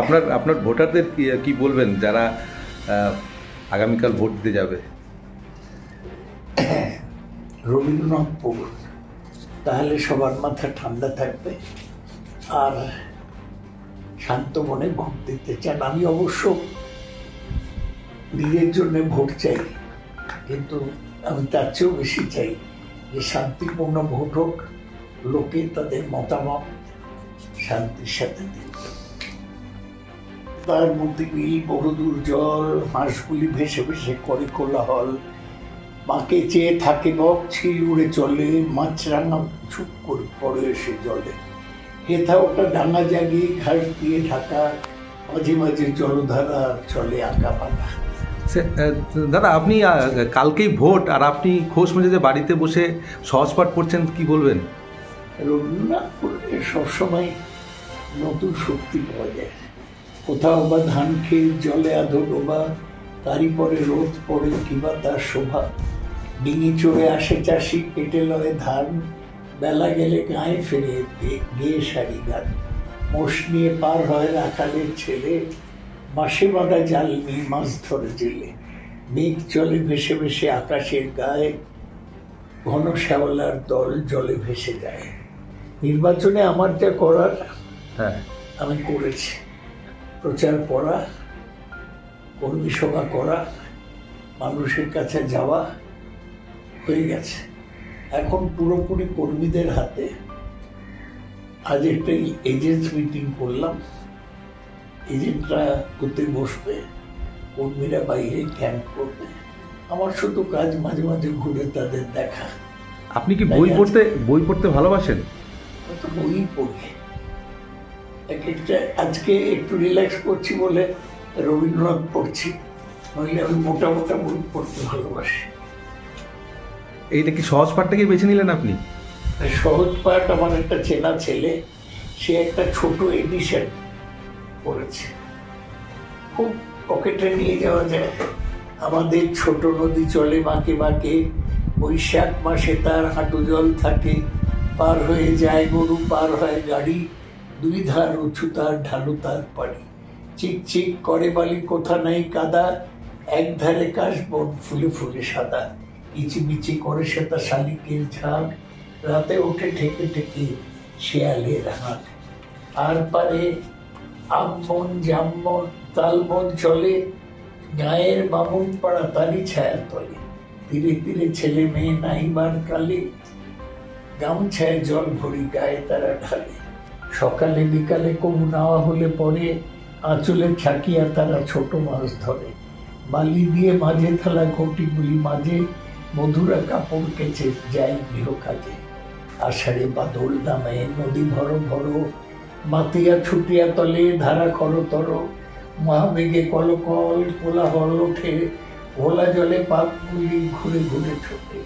আপনার আপনার ভোটারদের কি বলবেন যারা আগামীকাল ভোট দিতে যাবে? রবীন্দ্রনাথ পড়ুন, তাহলে সবার মাথা ঠান্ডা থাকবে আর শান্ত মনে ভোট দিতে চান। আমি অবশ্য নিজের জন্য ভোট চাই, কিন্তু আমি তার চেয়েও বেশি চাই যে শান্তিপূর্ণ ভোট হোক, লোকে তাদের মতামত শান্তির সাথে দিন। তার মধ্যে বিল, বহুদূর জল, হাঁসগুলি ভেসে ভেসে করে কোলাহল, মাকে চেয়ে থাকে বক, ছিল উড়ে চলে, মাছরাঙা চুপ করে পড়ে এসে জলে, হেথা ওটা ডাঙা জাগিয়ে ঘাস দিয়ে ঢাকা, মাঝে মাঝে জলধারা চলে আঁকা বাঁকা। দাদা, আপনি কালকেই ভোট আর আপনি খোশ মেজাজে বাড়িতে বসে সহজ পাঠ পড়ছেন, কি বলবেন? রবীন্দ্রনাথ পড়লে সবসময় নতুন শক্তি পাওয়া যায়। কোথাও বা ধান খেয়ে জলে আধো ডোবা, তারই পরে রোদ পড়ে কিবা তার শোভা, ডিঙি চড়ে আসে চাষি পেটে লয় ধান, বেলা গেলে গায়ে ফেরে গেয়ে সারি গান, মোষ নিয়ে পার হয় রাখালের ছেলে, বাঁশে বাঁধা জাল নিয়ে মাছ ধরে জেলে, মেঘ চলে ভেসে ভেসে আকাশের গায়ে, ঘন শ্যাওলার দল জলে ভেসে যায়। নির্বাচনে আমার যা করার আমি করেছি। প্রচার করা, কর্মী সভা করা, মানুষের কাছে যাওয়া হয়ে গেছে। এখন পুরোপুরি কর্মীদের হাতে। আজ একটা এজেন্টস মিটিং করলাম, এজেন্টরা করতে বসবে, কর্মীরা বাইরে ক্যাম্প করবে। আমার শুধু কাজ মাঝে মাঝে ঘুরে তাদের দেখা। আপনি কি বই পড়তে ভালোবাসেন? তো বই পড়ি এক একটা। আজকে একটু রিল্যাক্স করছি বলে রবীন্দ্রনাথ পড়ছি, নইলে আমি মোটা মোটা বই পড়তে ভালোবাসি। এইটা কি সহজ পাঠটাকে বেছে নিলেন আপনি? সহজ পাঠ আমার একটা চেনা ছেলে, সে একটা ছোট এডিশন করেছে, খুব পকেটে নিয়ে যাওয়া যায়। আমাদের ছোট নদী চলে বাঁকে বাঁকে, বৈশাখ মাসে তার হাঁটু জল থাকে, পার হয়ে যায় গরু, পার হয় গাড়ি, দুই ধার উঁচু তার ঢালু তার পাড়ি, চিক চিক করে বালি কোথা নাই কাদা, এক ধারে কাশবন ফুলে ফুলে সাদা, কিচিমিচি করে সে তা শালিকের ঝাঁক, রাতে ওঠে ঠেকে ঠেকে শেয়ালের হাঁক, আর পারে আমবন জামবন তালবন চলে, গায়ের বামুন পাড়া তারই ছায়া তলে, ধীরে ধীরে ছেলে মেয়ে নাইবার কালে, গামছায় জল ভরি গায়ে তারা ঢালে, সকালে বিকালে কবু নাওয়া হলে পরে, আঁচলে ছাকিয়া তারা ছোট মাছ ধরে, বালি দিয়ে মাঝে থালা ঘটিগুলি মাঝে, মধুরা কাপড় কেচে যায় গৃহ কাজে, আষাঢ়ে বাদল নামে নদী ভরো ভরো, মাতিয়া ছুটিয়া তলে ধারা খরতর, মহাবেগে কলকল কোলাহল ওঠে, ভোলা জলে পাপগুলি ঘুরে ঘুরে ছোটে।